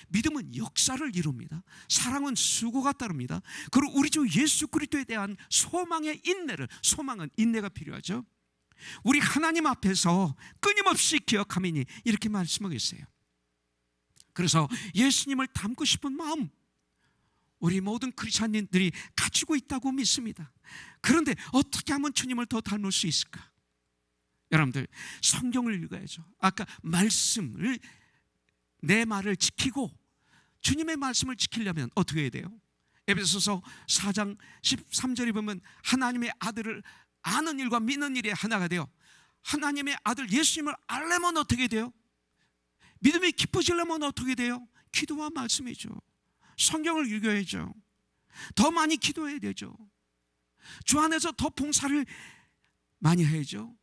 믿음은 역사를 이룹니다. 사랑은 수고가 따릅니다. 그리고 우리 주 예수 그리스도에 대한 소망의 인내를, 소망은 인내가 필요하죠. 우리 하나님 앞에서 끊임없이 기억하미니 이렇게 말씀하고 있어요. 그래서 예수님을 닮고 싶은 마음 우리 모든 크리스찬인들이 가지고 있다고 믿습니다. 그런데 어떻게 하면 주님을 더 닮을 수 있을까? 여러분들 성경을 읽어야죠. 아까 말씀을, 내 말을 지키고 주님의 말씀을 지키려면 어떻게 해야 돼요? 에베소서 4장 13절에 보면 하나님의 아들을 아는 일과 믿는 일이 하나가 돼요. 하나님의 아들 예수님을 알려면 어떻게 돼요? 믿음이 깊어지려면 어떻게 돼요? 기도와 말씀이죠. 성경을 읽어야죠. 더 많이 기도해야 되죠. 주 안에서 더 봉사를 많이 해야죠.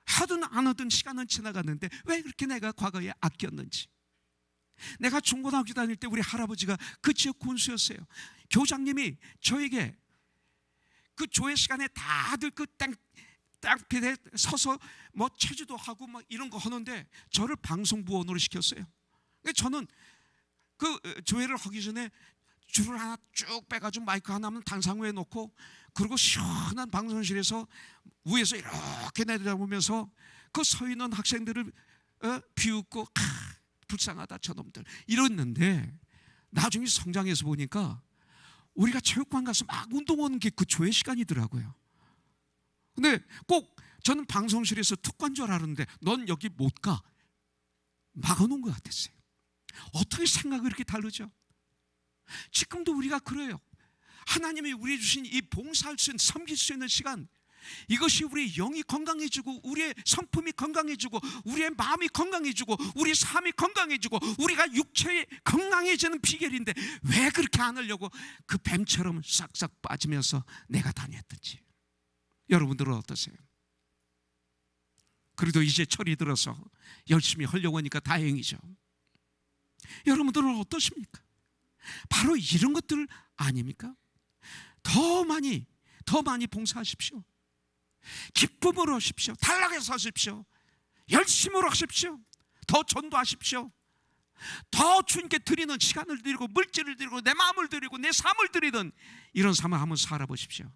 하든 안 하든 시간은 지나갔는데 왜 그렇게 내가 과거에 아꼈는지. 내가 중고등학교 다닐 때 우리 할아버지가 그 지역 군수였어요. 교장님이 저에게 그 조회 시간에 다들 그 땅빛에 서서 뭐 체조도 하고 막 이런 거 하는데 저를 방송부원으로 시켰어요. 저는 그 조회를 하기 전에 줄을 하나 쭉 빼가지고 마이크 하나만 단상위에 놓고, 그리고 시원한 방송실에서 위에서 이렇게 내려다보면서 그 서 있는 학생들을 비웃고 불쌍하다 저놈들 이랬는데, 나중에 성장해서 보니까 우리가 체육관 가서 막 운동하는 게 그 조회 시간이더라고요. 근데 꼭 저는 방송실에서 특관 줄 알았는데 넌 여기 못 가 막아놓은 것 같았어요. 어떻게 생각이 이렇게 다르죠? 지금도 우리가 그래요. 하나님이 우리에게 주신 이 봉사할 수 있는, 섬길 수 있는 시간, 이것이 우리의 영이 건강해지고 우리의 성품이 건강해지고 우리의 마음이 건강해지고 우리의 삶이 건강해지고 우리가 육체에 건강해지는 비결인데 왜 그렇게 안 하려고 그 뱀처럼 싹싹 빠지면서 내가 다녔던지. 여러분들은 어떠세요? 그래도 이제 철이 들어서 열심히 하려고 하니까 다행이죠. 여러분들은 어떠십니까? 바로 이런 것들 아닙니까? 더 많이 봉사하십시오. 기쁨으로 하십시오. 단락해서 하십시오. 열심으로 하십시오. 더 전도하십시오. 더 주님께 드리는 시간을 드리고 물질을 드리고 내 마음을 드리고 내 삶을 드리는 이런 삶을 한번 살아보십시오.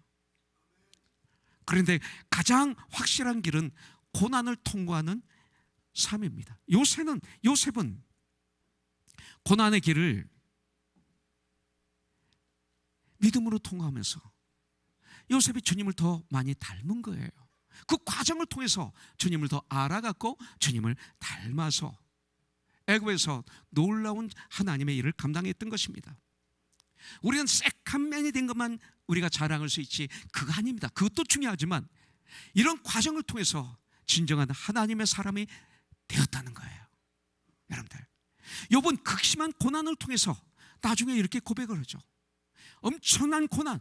그런데 가장 확실한 길은 고난을 통과하는 삶입니다. 요셉은 고난의 길을 믿음으로 통과하면서 요셉이 주님을 더 많이 닮은 거예요. 그 과정을 통해서 주님을 더 알아갔고 주님을 닮아서 애굽에서 놀라운 하나님의 일을 감당했던 것입니다. 우리는 세컨맨이 된 것만 우리가 자랑할 수 있지 그거 아닙니다. 그것도 중요하지만 이런 과정을 통해서 진정한 하나님의 사람이 되었다는 거예요. 여러분들, 욥은 극심한 고난을 통해서 나중에 이렇게 고백을 하죠. 엄청난 고난.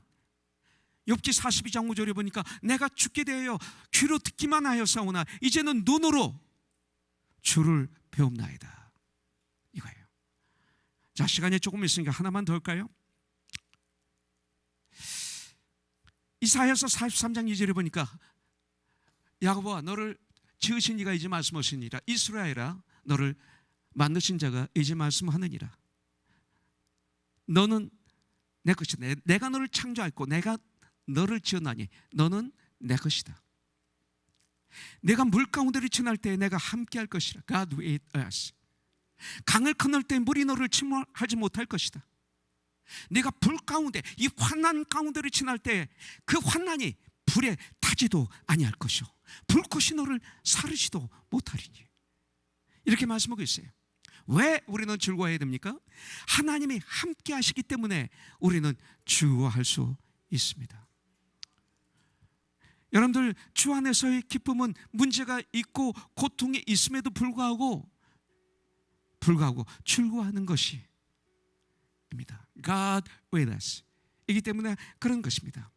욥기 42장 5절에 보니까 내가 죽게 되어 귀로 듣기만 하였사오나 이제는 눈으로 주를 배움나이다, 이거예요. 자, 시간이 조금 있으니까 하나만 더 할까요? 이사야서 43장 2절에 보니까 야곱아 너를 지으신 이가 이제 말씀하시니라, 이스라엘아 너를 만드신 자가 이제 말씀하느니라. 너는 내 것이다. 내가 너를 창조하였고 내가 너를 지었나니 너는 내 것이다. 내가 물 가운데를 지날 때 내가 함께 할 것이라. God with us. 강을 건널 때 물이 너를 침몰하지 못할 것이다. 내가 불 가운데, 이 환난 가운데를 지날 때 그 환난이 불에 타지도 아니할 것이요 불꽃이 너를 사르지도 못하리니. 이렇게 말씀하고 있어요. 왜 우리는 즐거워해야 됩니까? 하나님이 함께 하시기 때문에 우리는 즐거워할 수 있습니다. 여러분들, 주 안에서의 기쁨은 문제가 있고 고통이 있음에도 불구하고 즐거워하는 것입니다. God with us. 이기 때문에 그런 것입니다.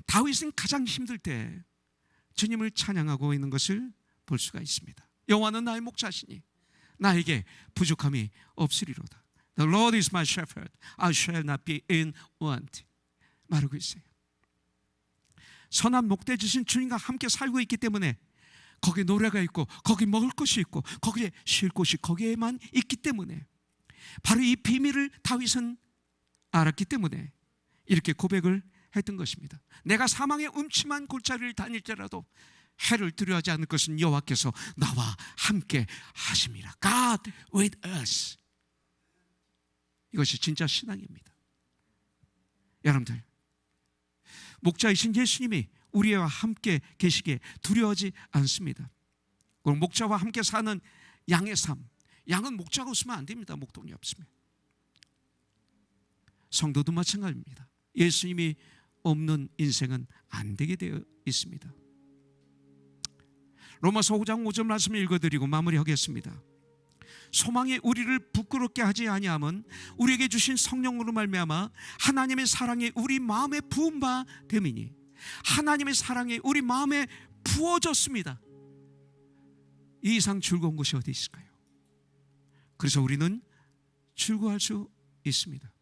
다윗은 가장 힘들 때 주님을 찬양하고 있는 것을 볼 수가 있습니다. 여호와는 나의 목자시니 나에게 부족함이 없으리로다. The Lord is my shepherd, I shall not be in want. 말하고 있어요. 선한 목대주신 주님과 함께 살고 있기 때문에 거기 노래가 있고 거기 먹을 것이 있고 거기에 쉴 곳이 거기에만 있기 때문에 바로 이 비밀을 다윗은 알았기 때문에 이렇게 고백을 했던 것입니다. 내가 사망의 음침한 골짜기를 다닐지라도 해를 두려워하지 않을 것은 여호와께서 나와 함께 하심이라. God with us. 이것이 진짜 신앙입니다. 여러분들, 목자이신 예수님이 우리와 함께 계시기에 두려워하지 않습니다. 그리고 목자와 함께 사는 양의 삶, 양은 목자가 없으면 안 됩니다. 목동이 없으면. 성도도 마찬가지입니다. 예수님이 없는 인생은 안 되게 되어 있습니다. 로마서 5장 5절 말씀을 읽어드리고 마무리하겠습니다. 소망이 우리를 부끄럽게 하지 아니함은 우리에게 주신 성령으로 말미암아 하나님의 사랑이 우리 마음에 부은 바 됨이니, 하나님의 사랑이 우리 마음에 부어졌습니다. 이 이상 즐거운 것이 어디 있을까요? 그래서 우리는 즐거워할 수 있습니다.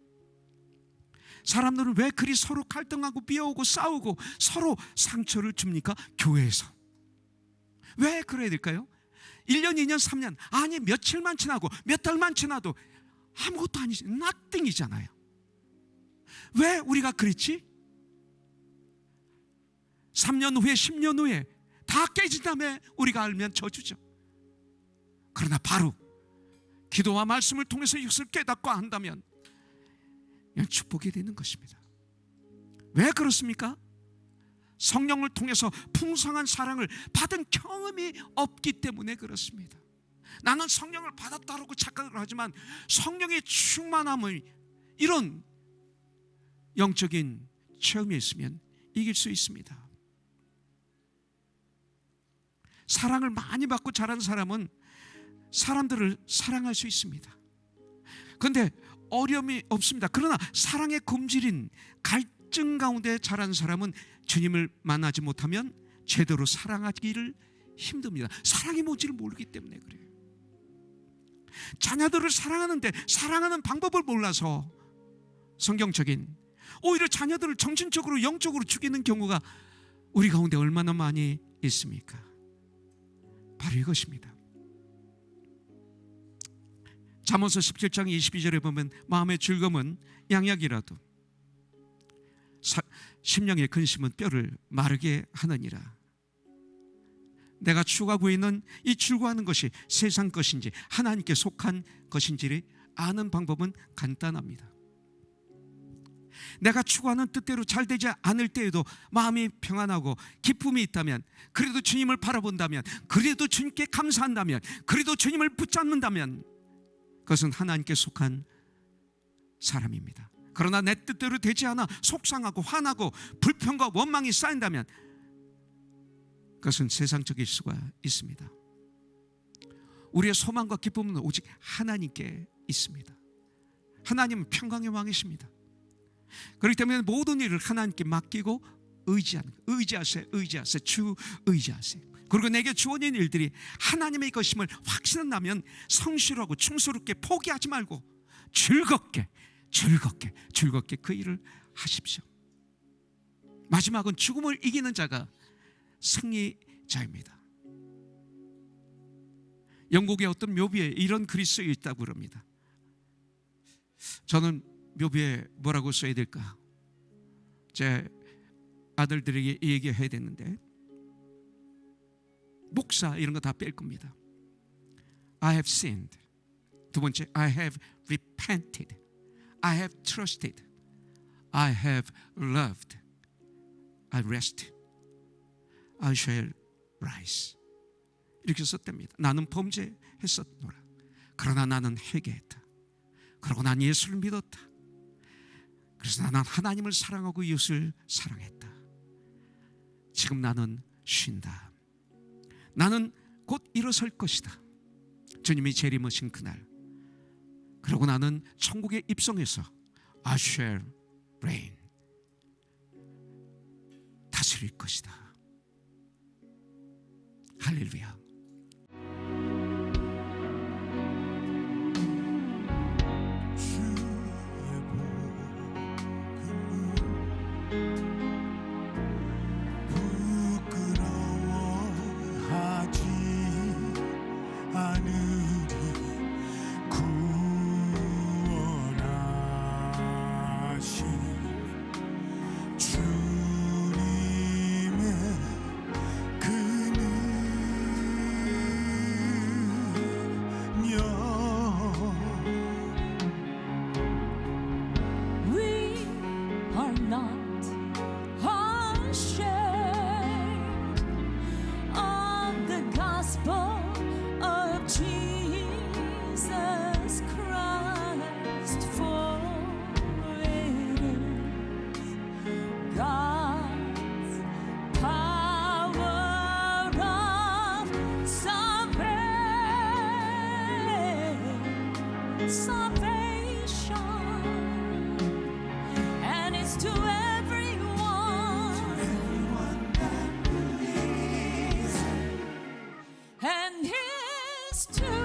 사람들은 왜 그리 서로 갈등하고 비어오고 싸우고 서로 상처를 줍니까? 교회에서. 왜 그래야 될까요? 1년, 2년, 3년, 아니 며칠만 지나고 몇 달만 지나도 아무것도 아니지, nothing이잖아요. 왜 우리가 그랬지? 3년 후에 10년 후에 다 깨진 다음에 우리가 알면 저주죠. 그러나 바로 기도와 말씀을 통해서 이것을 깨닫고 한다면 그냥 축복이 되는 것입니다. 왜 그렇습니까? 성령을 통해서 풍성한 사랑을 받은 경험이 없기 때문에 그렇습니다. 나는 성령을 받았다라고 착각을 하지만 성령의 충만함을, 이런 영적인 체험이 있으면 이길 수 있습니다. 사랑을 많이 받고 자란 사람은 사람들을 사랑할 수 있습니다. 그런데 어려움이 없습니다. 그러나 사랑의 굶주린 갈증 가운데 자란 사람은 주님을 만나지 못하면 제대로 사랑하기를 힘듭니다. 사랑이 뭔지를 모르기 때문에 그래요. 자녀들을 사랑하는데 사랑하는 방법을 몰라서 성경적인, 오히려 자녀들을 정신적으로 영적으로 죽이는 경우가 우리 가운데 얼마나 많이 있습니까? 바로 이것입니다. 잠언서 17장 22절에 보면 마음의 즐거움은 양약이라도 심령의 근심은 뼈를 마르게 하느니라. 내가 추구하고 있는 이 즐거워하는 것이 세상 것인지 하나님께 속한 것인지를 아는 방법은 간단합니다. 내가 추구하는 뜻대로 잘 되지 않을 때에도 마음이 평안하고 기쁨이 있다면, 그래도 주님을 바라본다면, 그래도 주님께 감사한다면, 그래도 주님을 붙잡는다면 그것은 하나님께 속한 사람입니다. 그러나 내 뜻대로 되지 않아 속상하고 화나고 불평과 원망이 쌓인다면 그것은 세상적일 수가 있습니다. 우리의 소망과 기쁨은 오직 하나님께 있습니다. 하나님은 평강의 왕이십니다. 그렇기 때문에 모든 일을 하나님께 맡기고 의지하세요. 주 의지하세요. 그리고 내게 주어진 일들이 하나님의 것임을 확신한다면 성실하고 충성스럽게 포기하지 말고 즐겁게 그 일을 하십시오. 마지막은 죽음을 이기는 자가 승리자입니다. 영국의 어떤 묘비에 이런 글이 쓰여 있다고 그럽니다. 저는 묘비에 뭐라고 써야 될까? 제 아들들에게 얘기해야 되는데 목사 이런 거 다 뺄 겁니다. I have sinned. 두 번째, I have repented. I have trusted. I have loved. I rest. I shall rise. 이렇게 썼답니다. 나는 범죄했었노라. 그러나 나는 회개했다. 그러고 난 예수를 믿었다. 그래서 나는 하나님을 사랑하고 이웃을 사랑했다. 지금 나는 쉰다. 나는 곧 일어설 것이다. 주님이 재림하신 그날. 그러고 나는 천국에 입성해서 I shall reign. 다스릴 것이다. 할렐루야. 부끄러워하지 않으리 salvation, and it's to everyone that believes, and his to